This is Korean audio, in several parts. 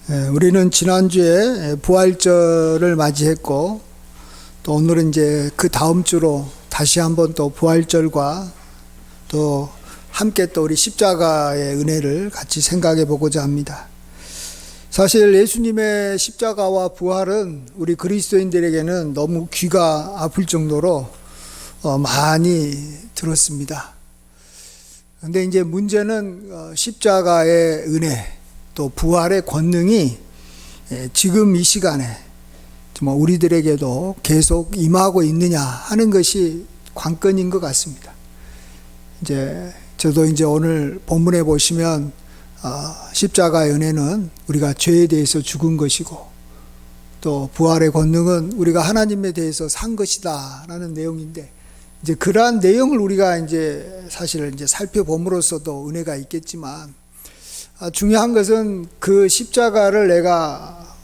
우리는 지난주에 부활절을 맞이했고, 또 오늘은 이제 그 다음 주로 다시 한번 또 부활절과 또 함께 또 우리 십자가의 은혜를 같이 생각해 보고자 합니다. 사실 예수님의 십자가와 부활은 우리 그리스도인들에게는 너무 귀가 아플 정도로 많이 들었습니다. 근데 이제 문제는 십자가의 은혜, 또 부활의 권능이 지금 이 시간에 정말 우리들에게도 계속 임하고 있느냐 하는 것이 관건인 것 같습니다. 이제 저도 이제 오늘 본문에 보시면 십자가의 은혜는 우리가 죄에 대해서 죽은 것이고, 또 부활의 권능은 우리가 하나님에 대해서 산 것이다라는 내용인데, 이제 그러한 내용을 우리가 이제 사실 이제 살펴봄으로써도 은혜가 있겠지만, 중요한 것은 그 십자가를 내가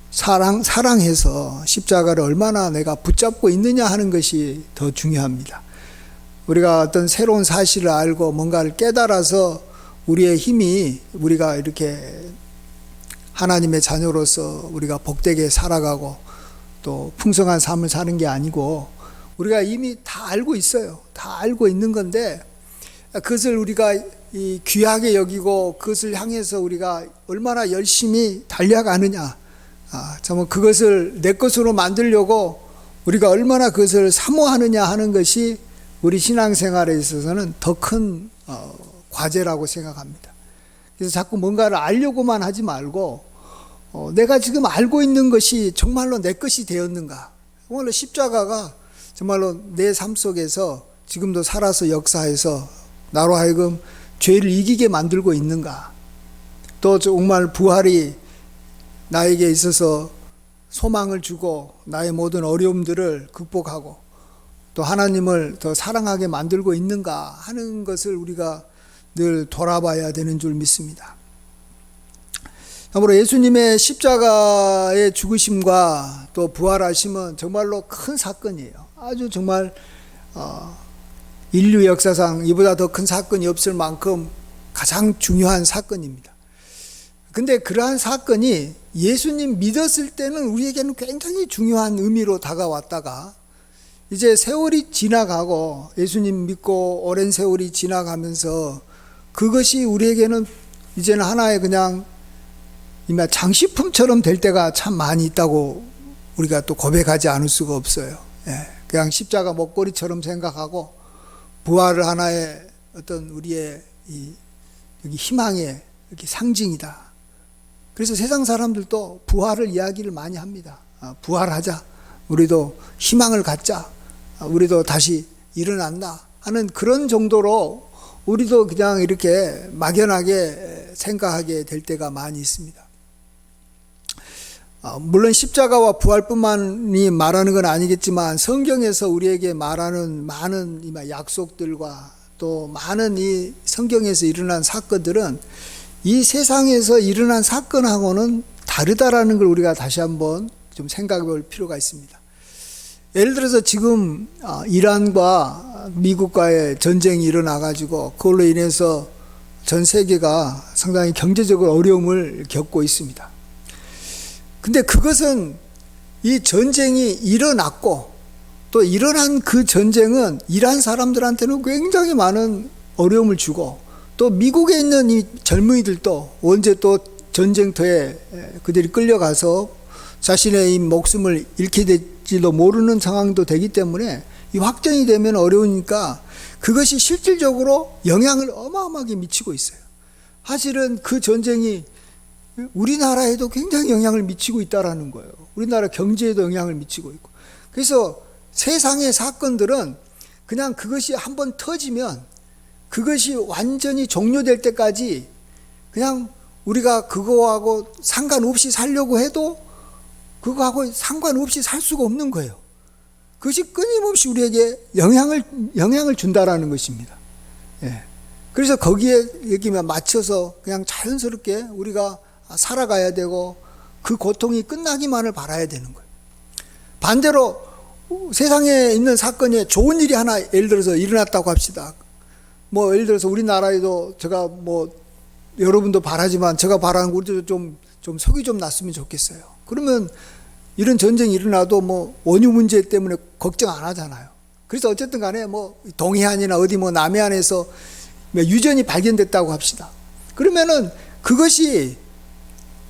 사랑해서 십자가를 얼마나 내가 붙잡고 있느냐 하는 것이 더 중요합니다. 우리가 어떤 새로운 사실을 알고 뭔가를 깨달아서 우리의 힘이 우리가 이렇게 하나님의 자녀로서 우리가 복되게 살아가고 또 풍성한 삶을 사는 게 아니고, 우리가 이미 다 알고 있어요. 다 알고 있는 건데, 그것을 우리가 이 귀하게 여기고 그것을 향해서 우리가 얼마나 열심히 달려가느냐, 정말 그것을 내 것으로 만들려고 우리가 얼마나 그것을 사모하느냐 하는 것이 우리 신앙생활에 있어서는 더 큰 과제라고 생각합니다. 그래서 자꾸 뭔가를 알려고만 하지 말고, 내가 지금 알고 있는 것이 정말로 내 것이 되었는가, 정말로 십자가가 정말로 내 삶 속에서 지금도 살아서 역사해서 나로 하여금 죄를 이기게 만들고 있는가, 또 정말 부활이 나에게 있어서 소망을 주고 나의 모든 어려움들을 극복하고 또 하나님을 더 사랑하게 만들고 있는가 하는 것을 우리가 늘 돌아봐야 되는 줄 믿습니다. 그러므로 예수님의 십자가의 죽으심과 또 부활하심은 정말로 큰 사건이에요. 아주 정말 인류 역사상 이보다 더 큰 사건이 없을 만큼 가장 중요한 사건입니다. 근데 그러한 사건이 예수님 믿었을 때는 우리에게는 굉장히 중요한 의미로 다가왔다가, 이제 세월이 지나가고 예수님 믿고 오랜 세월이 지나가면서 그것이 우리에게는 이제는 하나의 그냥 장식품처럼 될 때가 참 많이 있다고 우리가 또 고백하지 않을 수가 없어요. 그냥 십자가 목걸이처럼 생각하고 부활을 하나의 어떤 우리의 여기 희망의 이렇게 상징이다. 그래서 세상 사람들도 부활을 이야기를 많이 합니다. 부활하자, 우리도 희망을 갖자, 우리도 다시 일어난다 하는 그런 정도로 우리도 그냥 이렇게 막연하게 생각하게 될 때가 많이 있습니다. 물론 십자가와 부활뿐만이 말하는 건 아니겠지만, 성경에서 우리에게 말하는 많은 약속들과 또 많은 이 성경에서 일어난 사건들은 이 세상에서 일어난 사건하고는 다르다라는 걸 우리가 다시 한번 좀 생각해 볼 필요가 있습니다. 예를 들어서 지금 이란과 미국과의 전쟁이 일어나가지고 그걸로 인해서 전 세계가 상당히 경제적으로 어려움을 겪고 있습니다. 근데 그것은 이 전쟁이 일어났고, 또 일어난 그 전쟁은 이란 사람들한테는 굉장히 많은 어려움을 주고, 또 미국에 있는 이 젊은이들도 언제 또 전쟁터에 그들이 끌려가서 자신의 이 목숨을 잃게 될지도 모르는 상황도 되기 때문에, 이 확정이 되면 어려우니까 그것이 실질적으로 영향을 어마어마하게 미치고 있어요. 사실은 그 전쟁이 우리나라에도 굉장히 영향을 미치고 있다라는 거예요. 우리나라 경제에도 영향을 미치고 있고. 그래서 세상의 사건들은 그냥 그것이 한번 터지면 그것이 완전히 종료될 때까지 그냥 우리가 그거하고 상관없이 살려고 해도 그거하고 상관없이 살 수가 없는 거예요. 그것이 끊임없이 우리에게 영향을 준다라는 것입니다. 그래서 거기에 여기만 맞춰서 그냥 자연스럽게 우리가 살아가야 되고 그 고통이 끝나기만을 바라야 되는 거예요. 반대로 세상에 있는 사건에 좋은 일이 하나 예를 들어서 일어났다고 합시다. 예를 들어서 우리나라에도 제가 여러분도 바라지만 제가 바라는 거 우리도 좀 좀 석유 좀 났으면 좋겠어요. 그러면 이런 전쟁이 일어나도 뭐 원유 문제 때문에 걱정 안 하잖아요. 그래서 어쨌든 간에 뭐 동해안이나 어디 뭐 남해안에서 유전이 발견됐다고 합시다. 그러면은 그것이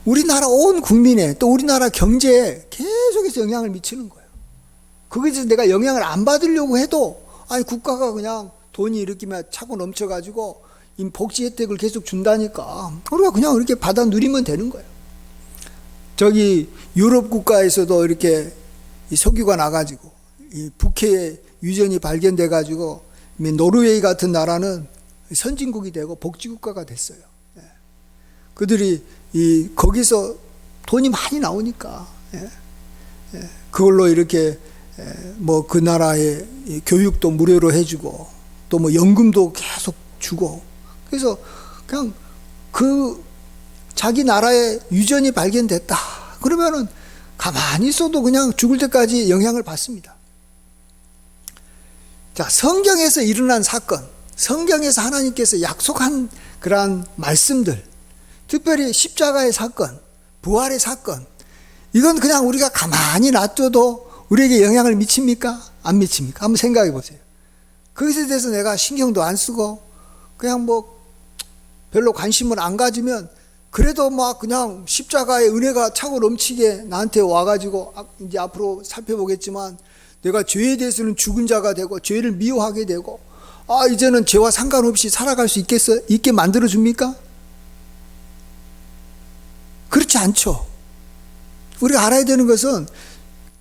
우리나라 온 국민에 또 우리나라 경제에 계속해서 영향을 미치는 거예요. 거기서 내가 영향을 안 받으려고 해도 아니 국가가 그냥 돈이 일으키면 차고 넘쳐가지고 복지 혜택을 계속 준다니까 우리가 그냥 이렇게 받아 누리면 되는 거예요. 저기 유럽 국가에서도 이렇게 이 석유가 나가지고 이 북해에 유전이 발견돼가지고 노르웨이 같은 나라는 선진국이 되고 복지국가가 됐어요. 그들이 거기서 돈이 많이 나오니까 그걸로 이렇게 뭐 그 나라의 교육도 무료로 해주고 또 뭐 연금도 계속 주고 그래서 그냥 그 자기 나라에 유전이 발견됐다 그러면은 가만히 있어도 그냥 죽을 때까지 영향을 받습니다. 자, 성경에서 일어난 사건, 성경에서 하나님께서 약속한 그러한 말씀들, 특별히 십자가의 사건, 부활의 사건, 이건 그냥 우리가 가만히 놔둬도 우리에게 영향을 미칩니까? 안 미칩니까? 한번 생각해 보세요. 거기에 대해서 내가 신경도 안 쓰고 그냥 뭐 별로 관심을 안 가지면 그래도 막 그냥 십자가의 은혜가 차고 넘치게 나한테 와가지고 이제 앞으로 살펴보겠지만 내가 죄에 대해서는 죽은 자가 되고 죄를 미워하게 되고 이제는 죄와 상관없이 살아갈 수 있게 만들어줍니까? 그렇지 않죠. 우리가 알아야 되는 것은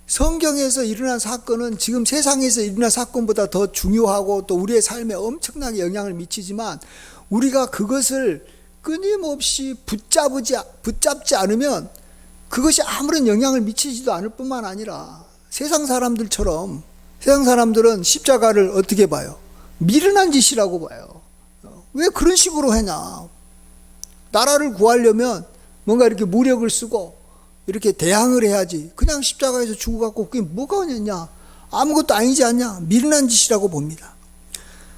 성경에서 일어난 사건은 지금 세상에서 일어난 사건보다 더 중요하고 또 우리의 삶에 엄청나게 영향을 미치지만 우리가 그것을 끊임없이 붙잡지 않으면 그것이 아무런 영향을 미치지도 않을 뿐만 아니라 세상 사람들처럼 세상 사람들은 십자가를 어떻게 봐요? 미련한 짓이라고 봐요. 왜 그런 식으로 하냐? 나라를 구하려면 뭔가 이렇게 무력을 쓰고 이렇게 대항을 해야지. 그냥 십자가에서 죽어갖고 그게 뭐가 있냐? 아무것도 아니지 않냐? 미련한 짓이라고 봅니다.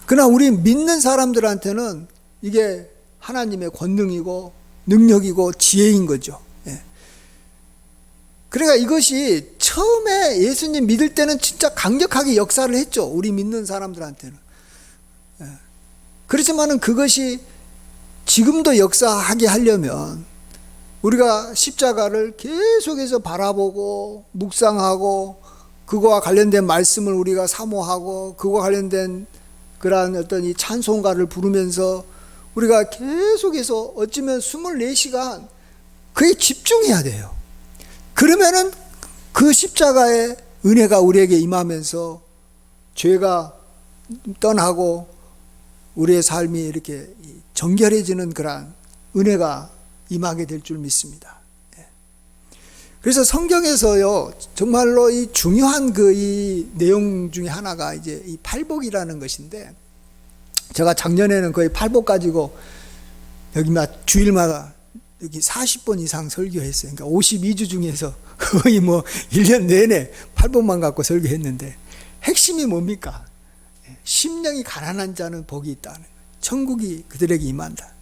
그러나 우리 믿는 사람들한테는 이게 하나님의 권능이고 능력이고 지혜인 거죠. 그러니까 이것이 처음에 예수님 믿을 때는 진짜 강력하게 역사를 했죠. 우리 믿는 사람들한테는. 그렇지만은 그것이 지금도 역사하게 하려면 우리가 십자가를 계속해서 바라보고 묵상하고 그거와 관련된 말씀을 우리가 사모하고 그거와 관련된 그러한 어떤 이 찬송가를 부르면서 우리가 계속해서 어쩌면 24시간 그에 집중해야 돼요. 그러면은 그 십자가의 은혜가 우리에게 임하면서 죄가 떠나고 우리의 삶이 이렇게 정결해지는 그러한 은혜가 임하게 될 줄 믿습니다. 그래서 성경에서요, 정말로 이 중요한 이 내용 중에 하나가 이제 이 팔복이라는 것인데, 제가 작년에는 거의 팔복 가지고 여기 주일마다 여기 40번 이상 설교했어요. 그러니까 52주 중에서 거의 뭐 1년 내내 팔복만 갖고 설교했는데, 핵심이 뭡니까? 심령이 가난한 자는 복이 있다는 거예요. 천국이 그들에게 임한다.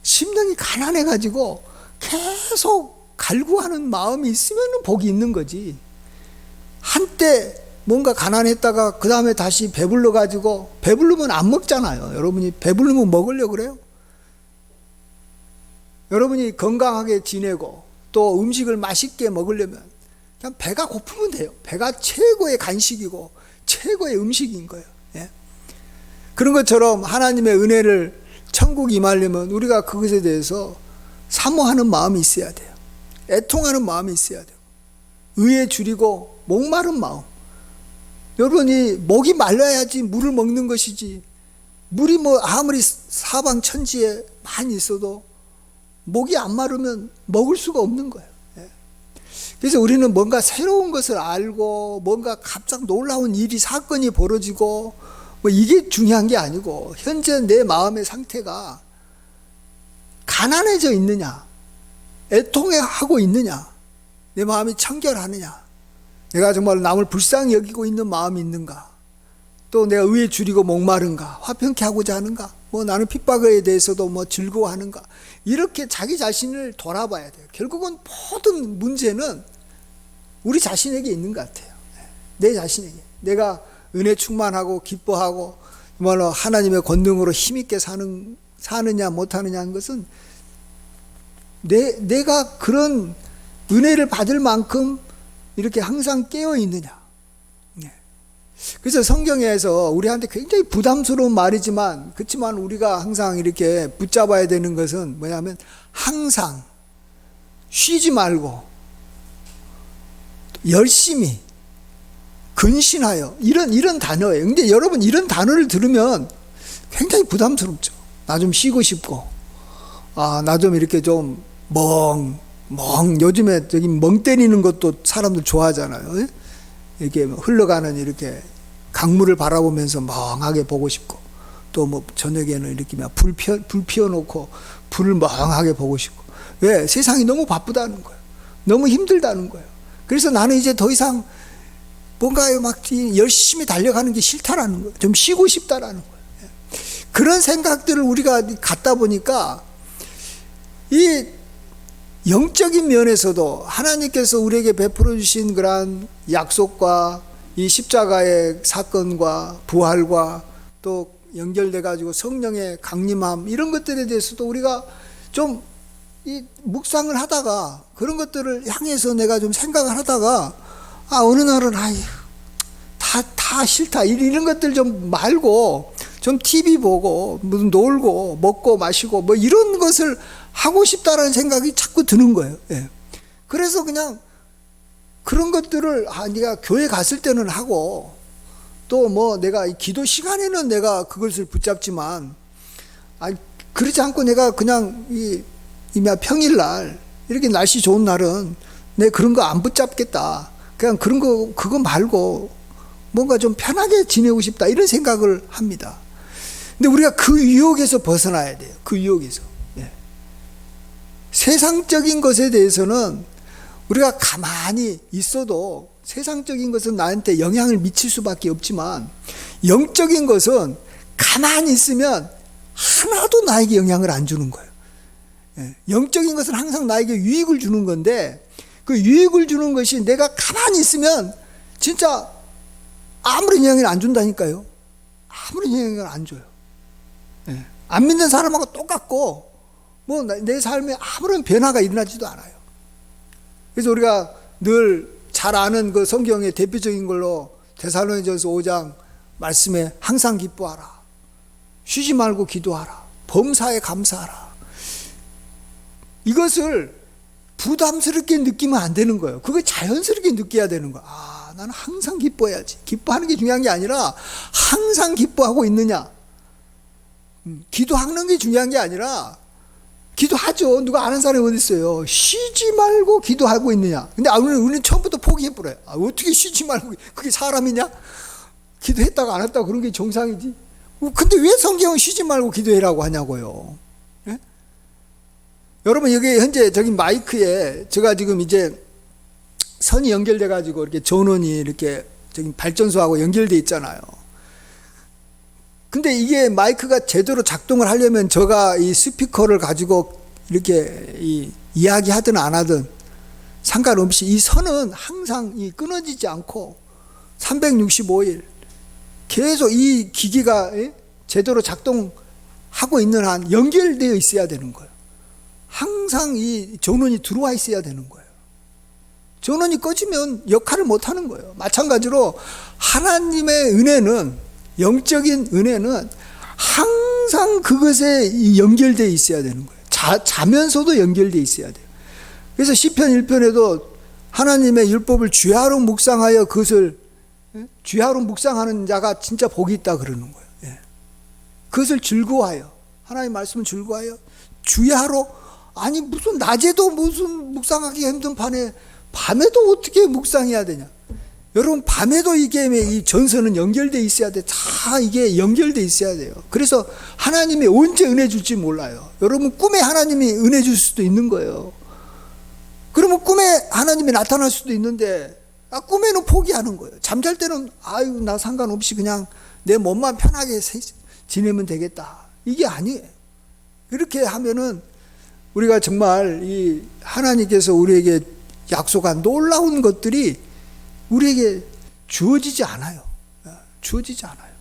심령이 가난해가지고 계속 갈구하는 마음이 있으면 복이 있는 거지. 한때 뭔가 가난했다가 그 다음에 다시 배불러가지고, 배부르면 안 먹잖아요. 여러분이 배부르면 먹으려고 그래요? 여러분이 건강하게 지내고 또 음식을 맛있게 먹으려면 그냥 배가 고프면 돼요. 배가 최고의 간식이고 최고의 음식인 거예요. 그런 것처럼 하나님의 은혜를 천국이 임하려면 우리가 그것에 대해서 사모하는 마음이 있어야 돼요. 애통하는 마음이 있어야 돼요. 의에 줄이고 목마른 마음. 여러분이 목이 말라야지 물을 먹는 것이지, 물이 뭐 아무리 사방 천지에 많이 있어도 목이 안 마르면 먹을 수가 없는 거예요. 그래서 우리는 뭔가 새로운 것을 알고 뭔가 갑자기 놀라운 일이 사건이 벌어지고 뭐 이게 중요한 게 아니고, 현재 내 마음의 상태가 가난해져 있느냐, 애통해하고 있느냐, 내 마음이 청결하느냐, 내가 정말 남을 불쌍히 여기고 있는 마음이 있는가, 또 내가 의에 줄이고 목마른가, 화평케 하고자 하는가, 뭐 나는 핍박에 대해서도 뭐 즐거워하는가, 이렇게 자기 자신을 돌아봐야 돼요. 결국은 모든 문제는 우리 자신에게 있는 것 같아요. 내 자신에게. 내가 은혜 충만하고 기뻐하고 뭐로 하나님의 권능으로 힘있게 사느냐 못하느냐 하는 것은 내가 그런 은혜를 받을 만큼 이렇게 항상 깨어 있느냐. 그래서 성경에서 우리한테 굉장히 부담스러운 말이지만, 그렇지만 우리가 항상 이렇게 붙잡아야 되는 것은 뭐냐면, 항상 쉬지 말고 열심히 근신하여, 이런 단어예요. 근데 여러분, 이런 단어를 들으면 굉장히 부담스럽죠. 나 좀 쉬고 싶고, 나 좀 이렇게 좀 요즘에 저기 멍 때리는 것도 사람들 좋아하잖아요. 이렇게 흘러가는 이렇게 강물을 바라보면서 멍하게 보고 싶고, 또 뭐 저녁에는 이렇게 불 피워놓고 불을 멍하게 보고 싶고. 왜? 세상이 너무 바쁘다는 거예요. 너무 힘들다는 거예요. 그래서 나는 이제 더 이상 뭔가에 막 열심히 달려가는 게 싫다라는 거예요. 좀 쉬고 싶다라는 거예요. 그런 생각들을 우리가 갖다 보니까 이 영적인 면에서도 하나님께서 우리에게 베풀어 주신 그러한 약속과 이 십자가의 사건과 부활과 또 연결돼 가지고 성령의 강림함, 이런 것들에 대해서도 우리가 좀 이 묵상을 하다가, 그런 것들을 향해서 내가 좀 생각을 하다가, 어느 날은 다 싫다, 이런 것들 좀 말고 좀 TV 보고 무슨 놀고 먹고 마시고 뭐 이런 것을 하고 싶다라는 생각이 자꾸 드는 거예요. 예. 그래서 그냥 그런 것들을 네가 교회 갔을 때는 하고, 또 뭐 내가 기도 시간에는 내가 그것을 붙잡지만, 그러지 않고 내가 그냥 평일날 이렇게 날씨 좋은 날은 내 그런 거 안 붙잡겠다. 그냥 그거 말고 뭔가 좀 편하게 지내고 싶다, 이런 생각을 합니다. 근데 우리가 그 유혹에서 벗어나야 돼요. 그 유혹에서. 세상적인 것에 대해서는 우리가 가만히 있어도 세상적인 것은 나한테 영향을 미칠 수밖에 없지만, 영적인 것은 가만히 있으면 하나도 나에게 영향을 안 주는 거예요. 영적인 것은 항상 나에게 유익을 주는 건데, 그 유익을 주는 것이 내가 가만히 있으면 진짜 아무런 영향을 안 준다니까요. 아무런 영향을 안 줘요. 안 믿는 사람하고 똑같고, 뭐 내 삶에 아무런 변화가 일어나지도 않아요. 그래서 우리가 늘 잘 아는 그 성경의 대표적인 걸로 데살로니가전서 5장 말씀에 항상 기뻐하라, 쉬지 말고 기도하라, 범사에 감사하라. 이것을 부담스럽게 느끼면 안 되는 거예요. 그걸 자연스럽게 느껴야 되는 거야. 나는 항상 기뻐해야지. 기뻐하는 게 중요한 게 아니라 항상 기뻐하고 있느냐. 기도하는 게 중요한 게 아니라, 기도하죠. 누가 아는 사람이 어디 있어요. 쉬지 말고 기도하고 있느냐. 근데 우리는 처음부터 포기해버려요. 어떻게 쉬지 말고, 그게 사람이냐? 기도했다가 안 했다가 그런 게 정상이지. 근데 왜 성경은 쉬지 말고 기도해라고 하냐고요. 예? 여러분, 여기 현재 저기 마이크에 제가 지금 이제 선이 연결돼 가지고 이렇게 전원이 이렇게 저기 발전소하고 연결돼 있잖아요. 근데 이게 마이크가 제대로 작동을 하려면 제가 이 스피커를 가지고 이렇게 이야기하든 안 하든 상관없이 이 선은 항상 끊어지지 않고 365일 계속 이 기기가 제대로 작동하고 있는 한 연결되어 있어야 되는 거예요. 항상 이 전원이 들어와 있어야 되는 거예요. 전원이 꺼지면 역할을 못 하는 거예요. 마찬가지로 하나님의 은혜는, 영적인 은혜는 항상 그것에 연결되어 있어야 되는 거예요. 자면서도 연결되어 있어야 돼요. 그래서 시편 1편에도 하나님의 율법을 주야로 묵상하여 그것을, 주야로 묵상하는 자가 진짜 복이 있다 그러는 거예요. 그것을 즐거워하여, 하나님의 말씀을 즐거워하여 주야로, 무슨 낮에도 무슨 묵상하기 힘든 판에 밤에도 어떻게 묵상해야 되냐. 여러분, 밤에도 이게 이 전선은 연결되어 있어야 돼. 다 이게 연결되어 있어야 돼요. 그래서 하나님이 언제 은혜 줄지 몰라요. 여러분, 꿈에 하나님이 은혜 줄 수도 있는 거예요. 그러면 꿈에 하나님이 나타날 수도 있는데, 꿈에는 포기하는 거예요. 잠잘 때는 나 상관없이 그냥 내 몸만 편하게 지내면 되겠다. 이게 아니에요. 이렇게 하면은 우리가 정말 이 하나님께서 우리에게 약속한 놀라운 것들이 우리에게 주어지지 않아요. 주어지지 않아요.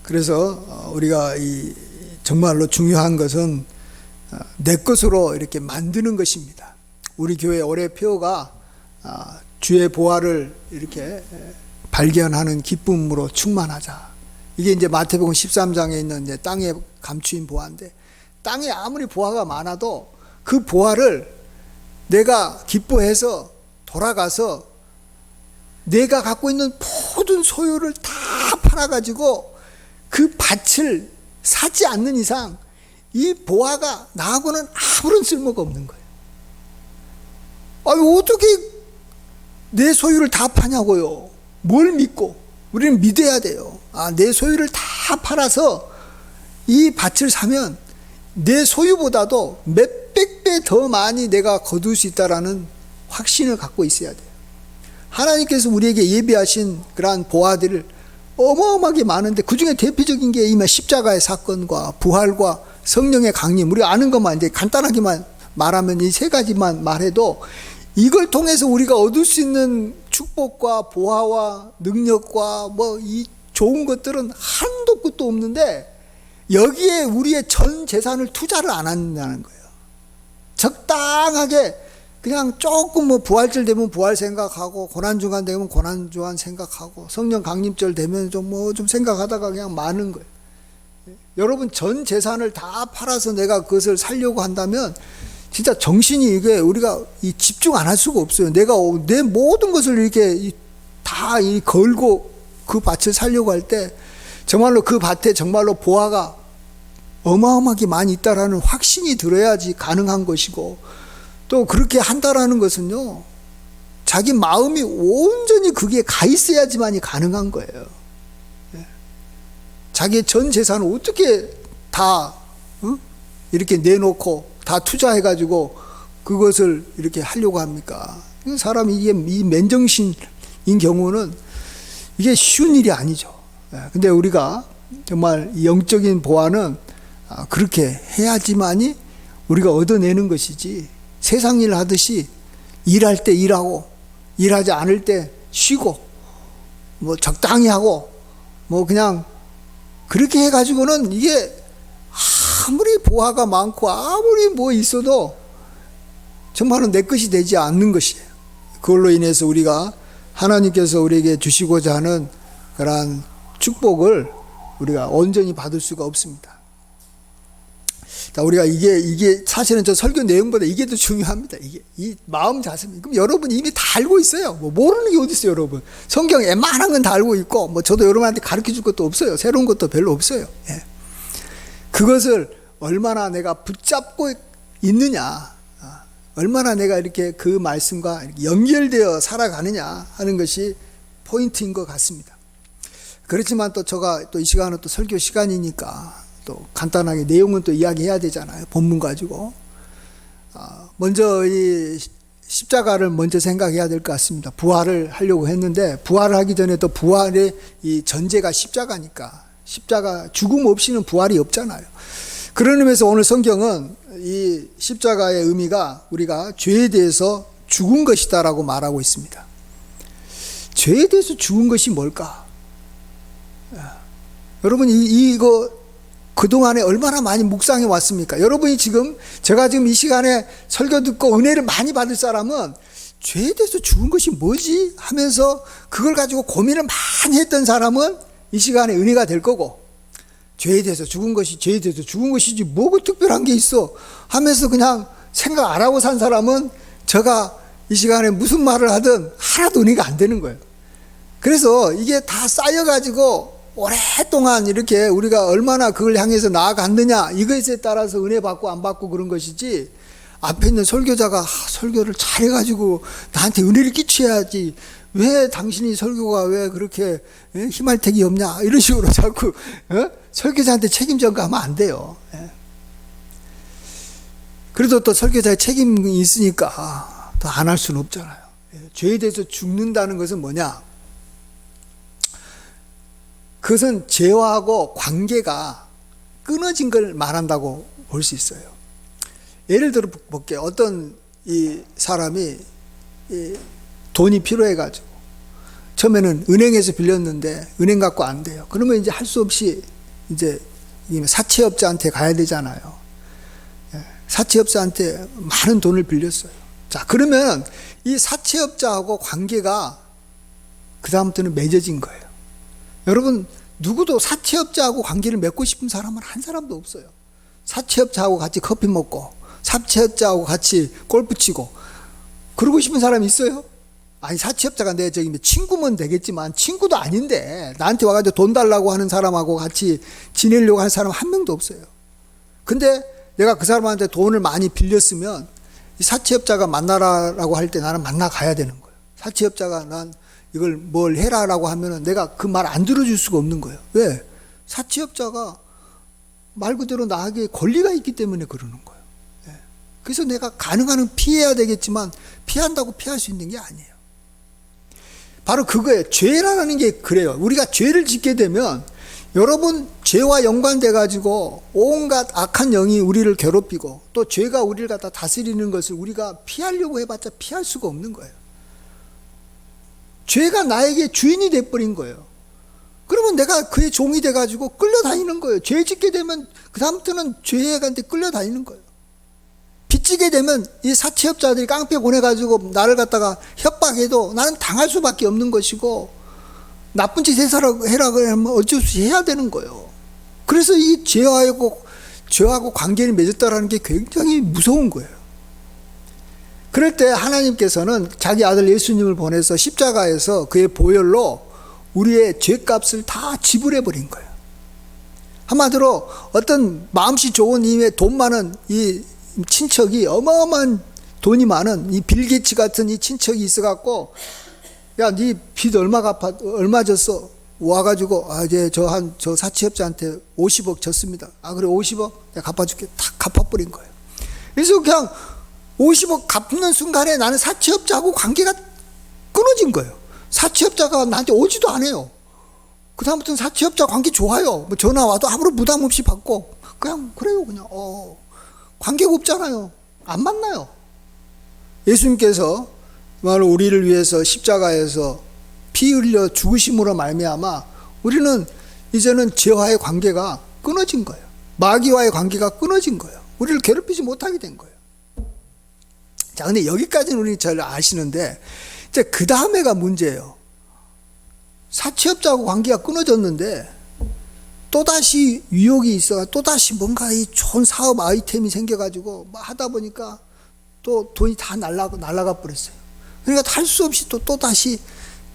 그래서 우리가 이 정말로 중요한 것은 내 것으로 이렇게 만드는 것입니다. 우리 교회 올해 표어가 주의 보화를 이렇게 발견하는 기쁨으로 충만하자. 이게 이제 마태복음 13장에 있는 이제 땅에 감추인 보화인데, 땅에 아무리 보화가 많아도 그 보화를 내가 기뻐해서 돌아가서 내가 갖고 있는 모든 소유를 다 팔아가지고 그 밭을 사지 않는 이상 이 보화가 나하고는 아무런 쓸모가 없는 거예요. 아니, 어떻게 내 소유를 다 파냐고요. 뭘 믿고? 우리는 믿어야 돼요. 내 소유를 다 팔아서 이 밭을 사면 내 소유보다도 몇백 배 더 많이 내가 거둘 수 있다라는 확신을 갖고 있어야 돼요. 하나님께서 우리에게 예비하신 그러한 보화들을 어마어마하게 많은데, 그 중에 대표적인 게 이 십자가의 사건과 부활과 성령의 강림, 우리가 아는 것만 이제 간단하게만 말하면 이 세 가지만 말해도 이걸 통해서 우리가 얻을 수 있는 축복과 보화와 능력과 뭐 이 좋은 것들은 한도 끝도 없는데, 여기에 우리의 전 재산을 투자를 안 한다는 거예요. 적당하게 그냥 조금 뭐 부활절 되면 부활 생각하고, 고난주간 되면 고난주간 생각하고, 성령 강림절 되면 좀 생각하다가 그냥 마는 거예요. 여러분, 전 재산을 다 팔아서 내가 그것을 살려고 한다면 진짜 정신이, 이게 우리가 집중 안 할 수가 없어요. 내가 내 모든 것을 이렇게 다 걸고 그 밭을 살려고 할 때 정말로 그 밭에 정말로 보화가 어마어마하게 많이 있다라는 확신이 들어야지 가능한 것이고, 또 그렇게 한다라는 것은요, 자기 마음이 온전히 그게 가 있어야지만이 가능한 거예요. 자기의 전 재산을 어떻게 다 이렇게 내놓고 다 투자해가지고 그것을 이렇게 하려고 합니까? 사람이 이게 이 맨정신인 경우는 이게 쉬운 일이 아니죠. 근데 우리가 정말 영적인 보화는 그렇게 해야지만이 우리가 얻어내는 것이지, 세상 일 하듯이 일할 때 일하고 일하지 않을 때 쉬고 뭐 적당히 하고 뭐 그냥 그렇게 해가지고는 이게 아무리 보화가 많고 아무리 뭐 있어도 정말은 내 것이 되지 않는 것이에요. 그걸로 인해서 우리가 하나님께서 우리에게 주시고자 하는 그러한 축복을 우리가 온전히 받을 수가 없습니다. 자, 우리가 이게 사실은 저 설교 내용보다 이게 더 중요합니다. 이 마음 자세입니다. 그럼 여러분이 이미 다 알고 있어요. 뭐 모르는 게 어디 있어요, 여러분. 성경 웬만한 건 다 알고 있고, 뭐 저도 여러분한테 가르쳐 줄 것도 없어요. 새로운 것도 별로 없어요. 예. 그것을 얼마나 내가 붙잡고 있느냐, 얼마나 내가 이렇게 그 말씀과 연결되어 살아가느냐 하는 것이 포인트인 것 같습니다. 그렇지만 또 제가 또 이 시간은 또 설교 시간이니까 또 간단하게 내용은 또 이야기해야 되잖아요. 본문 가지고. 먼저 이 십자가를 먼저 생각해야 될 것 같습니다. 부활을 하려고 했는데, 부활을 하기 전에 또 부활의 이 전제가 십자가니까, 십자가 죽음 없이는 부활이 없잖아요. 그런 의미에서 오늘 성경은 이 십자가의 의미가 우리가 죄에 대해서 죽은 것이다라고 말하고 있습니다. 죄에 대해서 죽은 것이 뭘까? 여러분, 이거 그동안에 얼마나 많이 묵상해 왔습니까? 여러분이 제가 지금 이 시간에 설교 듣고 은혜를 많이 받을 사람은 죄에 대해서 죽은 것이 뭐지? 하면서 그걸 가지고 고민을 많이 했던 사람은 이 시간에 은혜가 될 거고, 죄에 대해서 죽은 것이지 뭐가 특별한 게 있어 하면서 그냥 생각 안 하고 산 사람은 제가 이 시간에 무슨 말을 하든 하나도 은혜가 안 되는 거예요. 그래서 이게 다 쌓여가지고 오랫동안 이렇게 우리가 얼마나 그걸 향해서 나아갔느냐, 이것에 따라서 은혜 받고 안 받고 그런 것이지, 앞에 있는 설교자가 설교를 잘해가지고 나한테 은혜를 끼쳐야지, 왜 당신이 설교가 왜 그렇게 힘할 택이 없냐, 이런 식으로 자꾸 설교자한테 책임 전가하면 안 돼요. 그래도 또 설교자의 책임이 있으니까 더 안 할 수는 없잖아요. 죄에 대해서 죽는다는 것은 뭐냐? 그것은 죄와하고 관계가 끊어진 걸 말한다고 볼 수 있어요. 예를 들어 볼게요. 어떤 이 사람이 이 돈이 필요해가지고 처음에는 은행에서 빌렸는데 은행 갖고 안 돼요. 그러면 이제 할 수 없이 이제 사채업자한테 가야 되잖아요. 사채업자한테 많은 돈을 빌렸어요. 자, 그러면 이 사채업자하고 관계가 그다음부터는 맺어진 거예요. 여러분, 누구도 사채업자하고 관계를 맺고 싶은 사람은 한 사람도 없어요. 사채업자하고 같이 커피 먹고 사채업자하고 같이 골프 치고 그러고 싶은 사람이 있어요? 아니, 사채업자가 내 저기 친구면 되겠지만 친구도 아닌데 나한테 와가지고 돈 달라고 하는 사람하고 같이 지내려고 하는 사람 한 명도 없어요. 근데 내가 그 사람한테 돈을 많이 빌렸으면 이 사채업자가 만나라라고 할 때 나는 만나 가야 되는 거예요. 사채업자가 난 이걸 뭘 해라라고 하면은 내가 그 말 안 들어줄 수가 없는 거예요. 왜? 사채업자가 말 그대로 나에게 권리가 있기 때문에 그러는 거예요. 그래서 내가 가능한 한 피해야 되겠지만 피한다고 피할 수 있는 게 아니에요. 바로 그거예요. 죄라는 게 그래요. 우리가 죄를 짓게 되면 여러분, 죄와 연관돼 가지고 온갖 악한 영이 우리를 괴롭히고 또 죄가 우리를 갖다 다스리는 것을 우리가 피하려고 해봤자 피할 수가 없는 거예요. 죄가 나에게 주인이 돼버린 거예요. 그러면 내가 그의 종이 돼가지고 끌려다니는 거예요. 죄 짓게 되면 그 다음부터는 죄한테 끌려다니는 거예요. 빚지게 되면 이 사채업자들이 깡패 보내가지고 나를 갖다가 협박해도 나는 당할 수밖에 없는 것이고, 나쁜 짓 해라고 하면 어쩔 수 없이 해야 되는 거예요. 그래서 이 죄하고 관계를 맺었다라는 게 굉장히 무서운 거예요. 그럴 때 하나님께서는 자기 아들 예수님을 보내서 십자가에서 그의 보혈로 우리의 죄값을 다 지불해 버린 거예요. 한마디로 어떤 마음씨 좋은 이의 돈 많은 이 친척이, 어마어마한 돈이 많은 이 빌 게이츠 같은 이 친척이 있어갖고, 야, 네 빚 얼마 졌어? 와가지고, 이제 저 사채업자한테 50억 졌습니다. 그래, 50억? 내가 갚아줄게. 탁 갚아버린 거예요. 그래서 그냥 50억 갚는 순간에 나는 사채업자하고 관계가 끊어진 거예요. 사채업자가 나한테 오지도 않아요. 그다음부터는 사채업자 관계 좋아요. 뭐 전화 와도 아무런 부담 없이 받고, 그냥, 그래요, 그냥, 관계가 없잖아요. 안 만나요. 예수님께서 바로 우리를 위해서 십자가에서 피 흘려 죽으심으로 말미암아 우리는 이제는 죄와의 관계가 끊어진 거예요. 마귀와의 관계가 끊어진 거예요. 우리를 괴롭히지 못하게 된 거예요. 자, 근데 여기까지는 우리 잘 아시는데, 이제 그 다음에가 문제예요. 사채업자하고 관계가 끊어졌는데 또다시 유혹이 있어, 또다시 뭔가 이 좋은 사업 아이템이 생겨가지고 하다 보니까 또 돈이 다 날아가 버렸어요. 그러니까 할 수 없이 또다시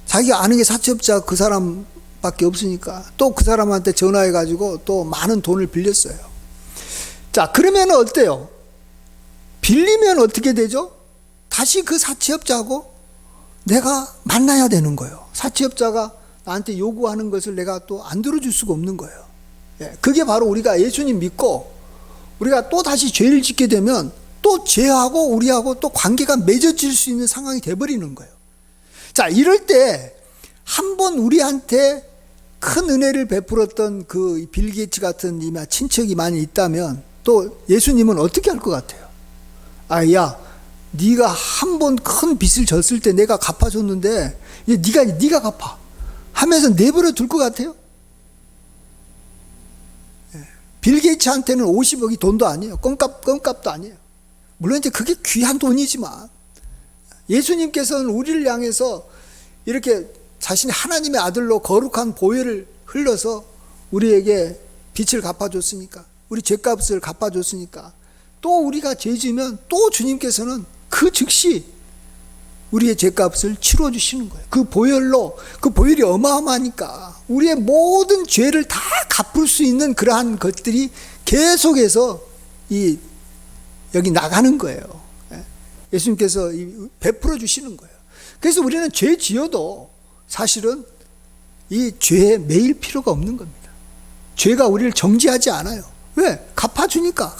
자기가 아는 게 사채업자 그 사람밖에 없으니까 또 그 사람한테 전화해가지고 또 많은 돈을 빌렸어요. 자, 그러면 어때요? 빌리면 어떻게 되죠? 다시 그 사채업자하고 내가 만나야 되는 거예요. 사채업자가 나한테 요구하는 것을 내가 또 안 들어줄 수가 없는 거예요. 그게 바로 우리가 예수님 믿고 우리가 또 다시 죄를 짓게 되면 또 죄하고 우리하고 또 관계가 맺어질 수 있는 상황이 돼버리는 거예요. 자, 이럴 때 한 번 우리한테 큰 은혜를 베풀었던 그 빌 게이츠 같은 친척이 많이 있다면 또 예수님은 어떻게 할 것 같아요? 야, 네가 한 번 큰 빚을 졌을 때 내가 갚아줬는데 네가 갚아 하면서 내버려 둘 것 같아요? 빌 게이츠한테는 50억이 돈도 아니에요. 껌값도 아니에요. 물론 이제 그게 귀한 돈이지만 예수님께서는 우리를 향해서 이렇게 자신의 하나님의 아들로 거룩한 보혈을 흘러서 우리에게 빚을 갚아줬으니까, 우리 죄값을 갚아줬으니까, 또 우리가 죄 지으면 또 주님께서는 그 즉시 우리의 죄값을 치러주시는 거예요. 그 보혈로, 그 보혈이 어마어마하니까 우리의 모든 죄를 다 갚을 수 있는 그러한 것들이 계속해서 여기 나가는 거예요. 예수님께서 베풀어 주시는 거예요. 그래서 우리는 죄 지어도 사실은 이 죄에 매일 필요가 없는 겁니다. 죄가 우리를 정지하지 않아요. 왜? 갚아주니까.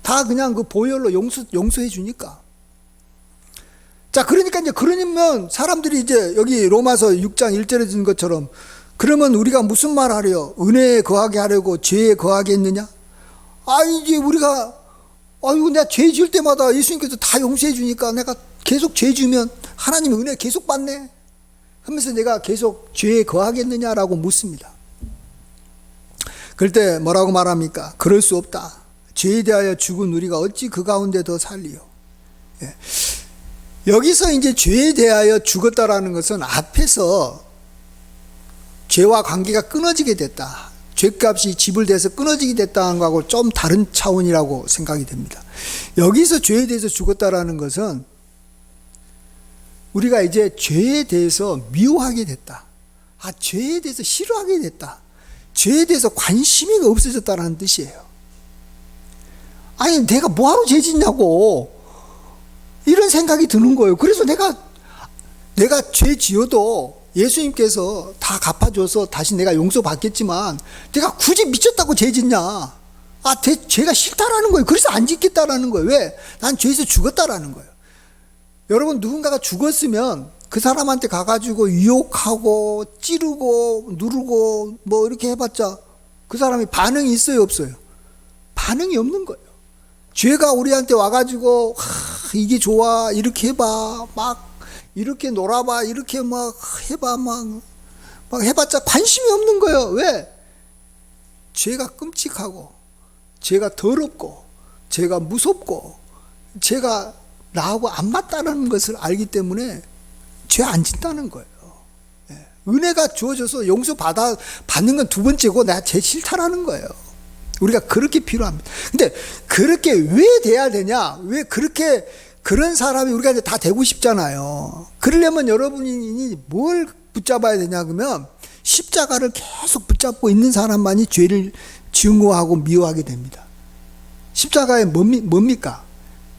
다 그냥 그 보혈로 용서해 주니까. 자, 그러니까 그러면 사람들이 이제 여기 로마서 6장 1절에 든 것처럼, 그러면 우리가 무슨 말 하래요? 은혜에 거하게 하려고 죄에 거하게 했느냐? 이제 우리가, 이거 내가 죄 지을 때마다 예수님께서 다 용서해 주니까 내가 계속 죄 지으면 하나님의 은혜 계속 받네 하면서 내가 계속 죄에 거하겠느냐라고 묻습니다. 그럴 때 뭐라고 말합니까? 그럴 수 없다. 죄에 대하여 죽은 우리가 어찌 그 가운데 더 살리요. 예. 여기서 이제 죄에 대하여 죽었다라는 것은 앞에서 죄와 관계가 끊어지게 됐다. 죄값이 지불돼서 끊어지게 됐다는 거하고 좀 다른 차원이라고 생각이 됩니다. 여기서 죄에 대해서 죽었다라는 것은 우리가 이제 죄에 대해서 미워하게 됐다. 죄에 대해서 싫어하게 됐다. 죄에 대해서 관심이 없어졌다는 뜻이에요. 아니, 내가 뭐하러 죄 짓냐고 이런 생각이 드는 거예요. 그래서 내가 죄 지어도 예수님께서 다 갚아줘서 다시 내가 용서받겠지만 내가 굳이 미쳤다고 죄 짓냐? 죄가 싫다라는 거예요. 그래서 안 짓겠다라는 거예요. 왜? 난 죄에서 죽었다라는 거예요. 여러분, 누군가가 죽었으면 그 사람한테 가가지고 유혹하고 찌르고 누르고 뭐 이렇게 해봤자 그 사람이 반응이 있어요, 없어요? 반응이 없는 거예요. 죄가 우리한테 와가지고 이게 좋아, 이렇게 해봐, 막 이렇게 놀아봐, 이렇게 막 해봐, 막 해봤자 관심이 없는 거예요. 왜? 죄가 끔찍하고 죄가 더럽고 죄가 무섭고 죄가 나하고 안 맞다는 것을 알기 때문에 죄 안 짓다는 거예요. 은혜가 주어져서 용서 받는 건 두 번째고 내가 죄 싫다라는 거예요. 우리가 그렇게 필요합니다. 근데 그렇게 왜 돼야 되냐? 왜 그렇게 그런 사람이 우리가 이제 다 되고 싶잖아요. 그러려면 여러분이 뭘 붙잡아야 되냐 그러면 십자가를 계속 붙잡고 있는 사람만이 죄를 증오하고 미워하게 됩니다. 십자가에 뭡니까?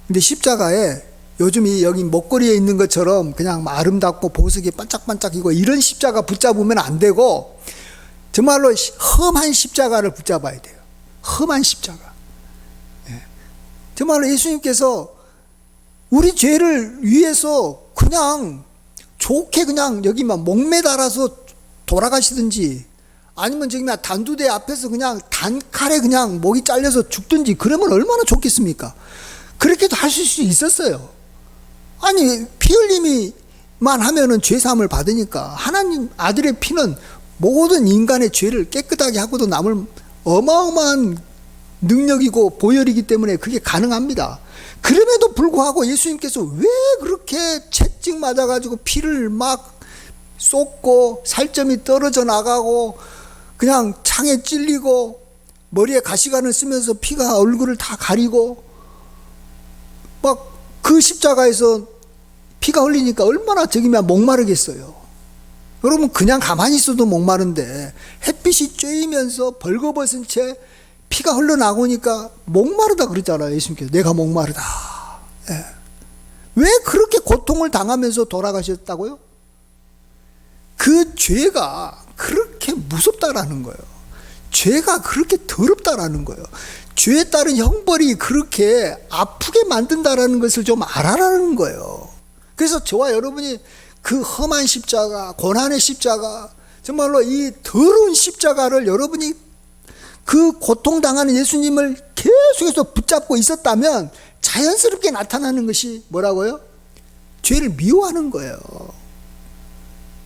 근데 십자가에 요즘 여기 목걸이에 있는 것처럼 그냥 아름답고 보석이 반짝반짝이고 이런 십자가 붙잡으면 안 되고 정말로 험한 십자가를 붙잡아야 돼요. 험한 십자가. 정말로 예수님께서 우리 죄를 위해서 그냥 좋게 그냥 여기만 목매달아서 돌아가시든지 아니면 저기 단두대 앞에서 그냥 단칼에 그냥 목이 잘려서 죽든지 그러면 얼마나 좋겠습니까? 그렇게도 하실 수 있었어요. 아니, 피 흘림이만 하면은 죄사함을 받으니까 하나님 아들의 피는 모든 인간의 죄를 깨끗하게 하고도 남을 어마어마한 능력이고 보혈이기 때문에 그게 가능합니다. 그럼에도 불구하고 예수님께서 왜 그렇게 채찍 맞아가지고 피를 막 쏟고 살점이 떨어져 나가고 그냥 창에 찔리고 머리에 가시관을 쓰면서 피가 얼굴을 다 가리고 막 그 십자가에서 피가 흘리니까 얼마나 저기면 목마르겠어요. 여러분, 그냥 가만히 있어도 목마른데 햇빛이 쬐이면서 벌거벗은 채 피가 흘러나오니까 목마르다 그랬잖아요. 예수님께서 내가 목마르다. 왜 그렇게 고통을 당하면서 돌아가셨다고요? 그 죄가 그렇게 무섭다라는 거예요. 죄가 그렇게 더럽다라는 거예요. 죄에 따른 형벌이 그렇게 아프게 만든다라는 것을 좀 알아라는 거예요. 그래서 저와 여러분이 그 험한 십자가, 고난의 십자가, 정말로 이 더러운 십자가를 여러분이 그 고통당하는 예수님을 계속해서 붙잡고 있었다면 자연스럽게 나타나는 것이 뭐라고요? 죄를 미워하는 거예요.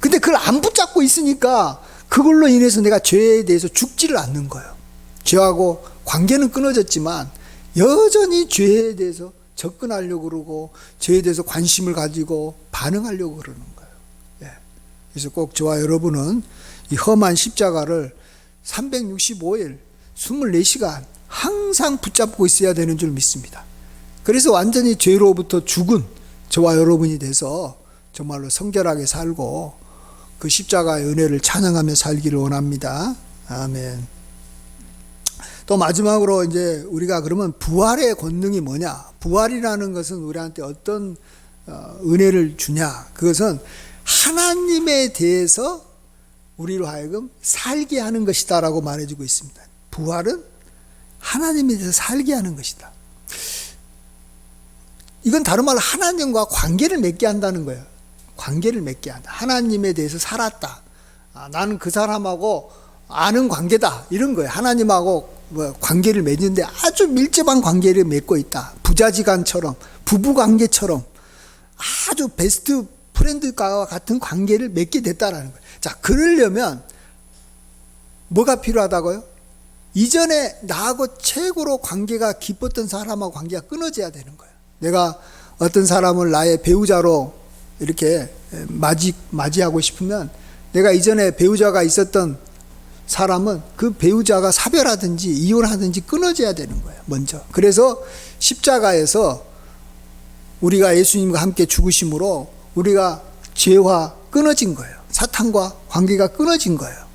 근데 그걸 안 붙잡고 있으니까 그걸로 인해서 내가 죄에 대해서 죽지를 않는 거예요. 죄하고 관계는 끊어졌지만 여전히 죄에 대해서 접근하려고 그러고 죄에 대해서 관심을 가지고 반응하려고 그러는 거예요. 그래서 꼭 저와 여러분은 이 험한 십자가를 365일 24시간 항상 붙잡고 있어야 되는 줄 믿습니다. 그래서 완전히 죄로부터 죽은 저와 여러분이 돼서 정말로 성결하게 살고 그 십자가의 은혜를 찬양하며 살기를 원합니다. 아멘. 또 마지막으로 이제 우리가 그러면 부활의 권능이 뭐냐? 부활이라는 것은 우리한테 어떤 은혜를 주냐? 그것은 하나님에 대해서 우리로 하여금 살게 하는 것이다라고 말해주고 있습니다. 부활은 하나님에 대해서 살게 하는 것이다. 이건 다른 말로 하나님과 관계를 맺게 한다는 거예요. 관계를 맺게 한다. 하나님에 대해서 살았다. 나는 그 사람하고 아는 관계다. 이런 거예요. 하나님하고 관계를 맺는데 아주 밀접한 관계를 맺고 있다. 부자지간처럼, 부부 관계처럼 아주 베스트 프렌드와 같은 관계를 맺게 됐다라는 거예요. 자, 그러려면 뭐가 필요하다고요? 이전에 나하고 최고로 관계가 깊었던 사람하고 관계가 끊어져야 되는 거예요. 내가 어떤 사람을 나의 배우자로 이렇게 맞이하고 싶으면 내가 이전에 배우자가 있었던 사람은 그 배우자가 사별하든지 이혼하든지 끊어져야 되는 거예요. 먼저. 그래서 십자가에서 우리가 예수님과 함께 죽으심으로 우리가 죄와 끊어진 거예요. 사탄과 관계가 끊어진 거예요.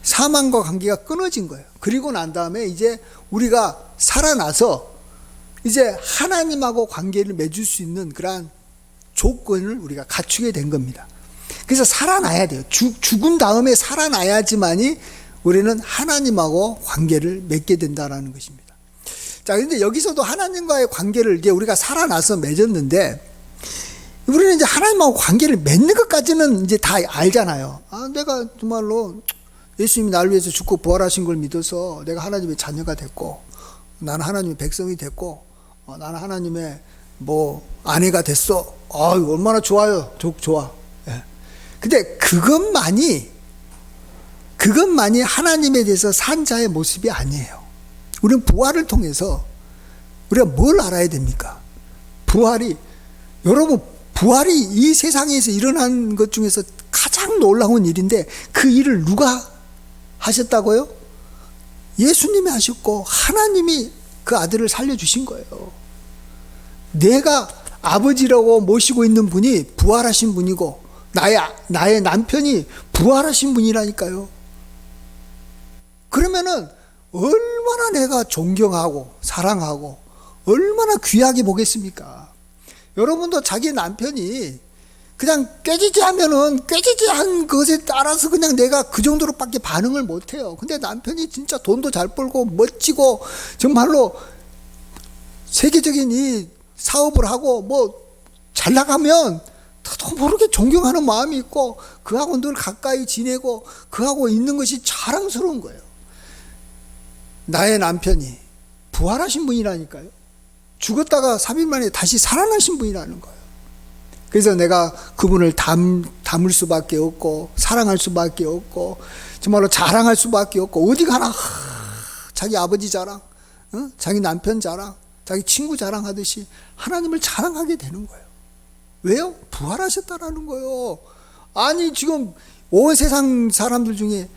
사망과 관계가 끊어진 거예요. 그리고 난 다음에 이제 우리가 살아나서 이제 하나님하고 관계를 맺을 수 있는 그러한 조건을 우리가 갖추게 된 겁니다. 그래서 살아나야 돼요. 죽은 다음에 살아나야지만이 우리는 하나님하고 관계를 맺게 된다는 것입니다. 자, 그런데 여기서도 하나님과의 관계를 이제 우리가 살아나서 맺었는데, 우리는 이제 하나님하고 관계를 맺는 것까지는 이제 다 알잖아요. 아, 내가 정말로 예수님이 나를 위해서 죽고 부활하신 걸 믿어서 내가 하나님의 자녀가 됐고, 나는 하나님의 백성이 됐고, 나는 하나님의 아내가 됐어. 얼마나 좋아요. 좋아. 예. 근데 그것만이 하나님에 대해서 산 자의 모습이 아니에요. 우리는 부활을 통해서 우리가 뭘 알아야 됩니까? 여러분, 부활이 이 세상에서 일어난 것 중에서 가장 놀라운 일인데, 그 일을 누가 하셨다고요? 예수님이 하셨고 하나님이 그 아들을 살려주신 거예요. 내가 아버지라고 모시고 있는 분이 부활하신 분이고 나의 남편이 부활하신 분이라니까요. 그러면은 얼마나 내가 존경하고 사랑하고 얼마나 귀하게 보겠습니까? 여러분도 자기 남편이 그냥 꾀지지하면은 꾀지지한 것에 따라서 그냥 내가 그 정도로밖에 반응을 못해요. 근데 남편이 진짜 돈도 잘 벌고 멋지고 정말로 세계적인 이 사업을 하고 잘 나가면 나도 모르게 존경하는 마음이 있고 그하고 늘 가까이 지내고 그하고 있는 것이 자랑스러운 거예요. 나의 남편이 부활하신 분이라니까요. 죽었다가 3일 만에 다시 살아나신 분이라는 거예요. 그래서 내가 그분을 담을 수밖에 없고 사랑할 수밖에 없고 정말로 자랑할 수밖에 없고 어디 가나 자기 아버지 자랑, 자기 남편 자랑, 자기 친구 자랑하듯이 하나님을 자랑하게 되는 거예요. 왜요? 부활하셨다라는 거예요. 아니 지금 온 세상 사람들 중에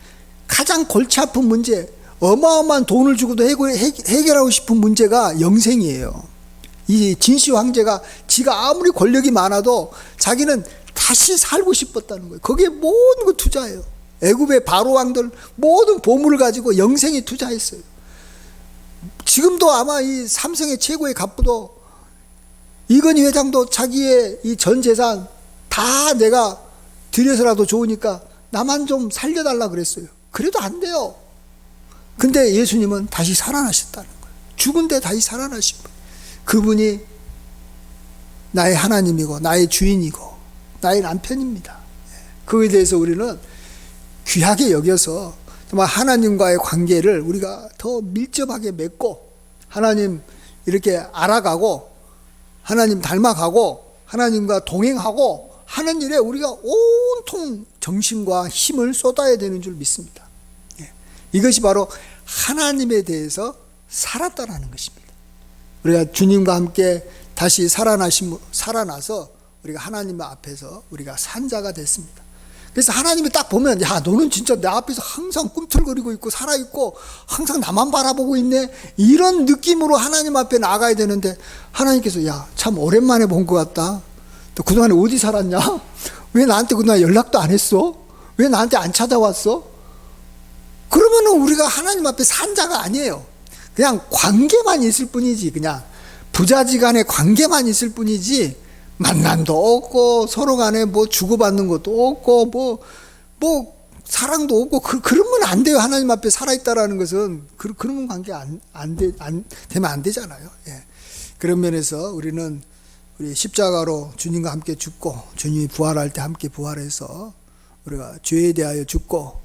가장 골치 아픈 문제, 어마어마한 돈을 주고도 해결하고 싶은 문제가 영생이에요. 이 진시 황제가 지가 아무리 권력이 많아도 자기는 다시 살고 싶었다는 거예요. 거기에 모든 거 투자해요. 애굽의 바로 왕들 모든 보물을 가지고 영생에 투자했어요. 지금도 아마 이 삼성의 최고의 갑부도 이건희 회장도 자기의 이 전 재산 다 내가 드려서라도 좋으니까 나만 좀 살려달라 그랬어요. 그래도 안 돼요. 근데 예수님은 다시 살아나셨다는 거예요. 죽은데 다시 살아나신 분. 그분이 나의 하나님이고 나의 주인이고 나의 남편입니다. 그에 대해서 우리는 귀하게 여겨서 정말 하나님과의 관계를 우리가 더 밀접하게 맺고 하나님 이렇게 알아가고 하나님 닮아가고 하나님과 동행하고 하는 일에 우리가 온통 정신과 힘을 쏟아야 되는 줄 믿습니다. 이것이 바로 하나님에 대해서 살았다라는 것입니다. 우리가 주님과 함께 다시 살아나서 우리가 하나님 앞에서 우리가 산 자가 됐습니다. 그래서 하나님이 딱 보면 야 너는 진짜 내 앞에서 항상 꿈틀거리고 있고 살아있고 항상 나만 바라보고 있네 이런 느낌으로 하나님 앞에 나가야 되는데 하나님께서 야 참 오랜만에 본 것 같다. 너 그동안에 어디 살았냐? 왜 나한테 그동안 연락도 안 했어? 왜 나한테 안 찾아왔어? 그러면은 우리가 하나님 앞에 산 자가 아니에요. 그냥 관계만 있을 뿐이지, 그냥 부자지간의 관계만 있을 뿐이지 만남도 없고 서로 간에 주고받는 것도 없고 사랑도 없고 그러면 안 돼요. 하나님 앞에 살아있다라는 것은 그런 관계 되면 안 되잖아요. 예. 그런 면에서 우리는 우리 십자가로 주님과 함께 죽고 주님이 부활할 때 함께 부활해서 우리가 죄에 대하여 죽고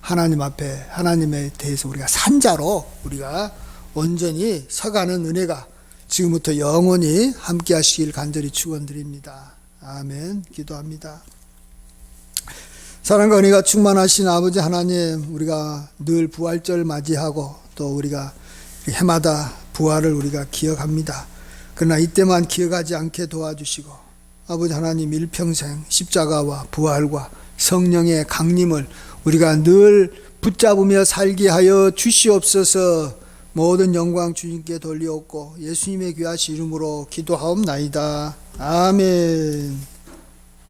하나님 앞에 하나님에 대해서 우리가 산자로 우리가 온전히 서가는 은혜가 지금부터 영원히 함께 하시길 간절히 축원드립니다. 아멘. 기도합니다. 사랑과 은혜가 충만하신 아버지 하나님, 우리가 늘 부활절 맞이하고 또 우리가 해마다 부활을 우리가 기억합니다. 그러나 이때만 기억하지 않게 도와주시고 아버지 하나님 일평생 십자가와 부활과 성령의 강림을 우리가 늘 붙잡으며 살게 하여 주시옵소서. 모든 영광 주님께 돌리옵고 예수님의 귀하신 이름으로 기도하옵나이다. 아멘.